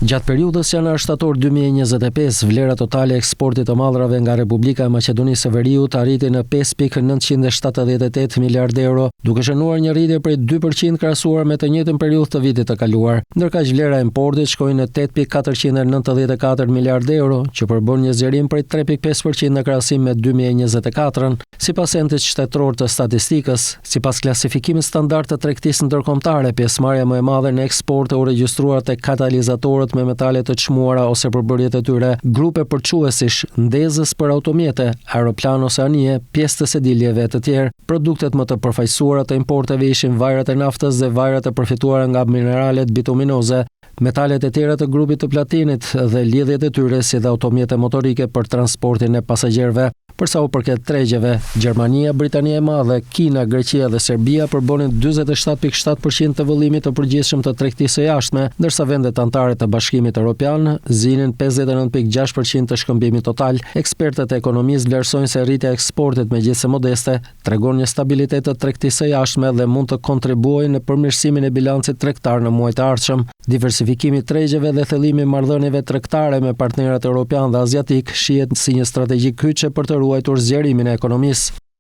Gjatë periudhës janar-shtator 2025, vlera totale e eksportit të mallrave nga Republika e Maqedonisë së Veriut arriti në 5.978 miliardë euro, duke shënuar një rritje prej 2% krahasuar me të njëjtën periudhë të vitit të kaluar. Ndërkaq vlera e importit shkoi në 8.494 miliardë euro, që përbën një zgjerim prej 3.5% në krahasim me 2024-ën. Sipas entit shtetëror të statistikës, sipas klasifikimit standard të tregtisë ndërkombëtare, pjesëmarrja më e madhe në eksporte u regjistruar tek katalizatorët me metale të çmuara ose përbërjet e tyre, grupe përçuesish, ndezës për automjete, aeroplan ose anije, pjesë të sediljeve e të tjerë. Produktet më të përfaqësuara të importeve ishin vajrat e naftës dhe vajrat e përfituara nga mineralet bituminoze, metalet e tjera të grupit të platinit dhe lidhjet e tyre si dhe automjete motorike për transportin e pasagjerëve. Për sa u përket tregjeve, Gjermania, Britania e Madhe, Kina, Greqia dhe Serbia përbonin 47.7% të vëllimit të përgjithshëm të tregtisë së jashtme, ndërsa vendet anëtare të Bashkimit Evropian zinin 59.6% të shkëmbimit total. Ekspertët e ekonomisë vlerësojnë se rritja e eksportit, megjithëse modeste, tregon një stabilitet të tregtisë së jashtme dhe mund të kontribuojë në përmirësimin e bilancit tregtar në muajt e ardhshëm. Diversifikimi i tregjeve dhe thellimi i marrëdhënieve tregtare me partnerët evropian dhe aziatik shihet si një strategji kyçe për të ruajtur zgjerimin e ekonomisë.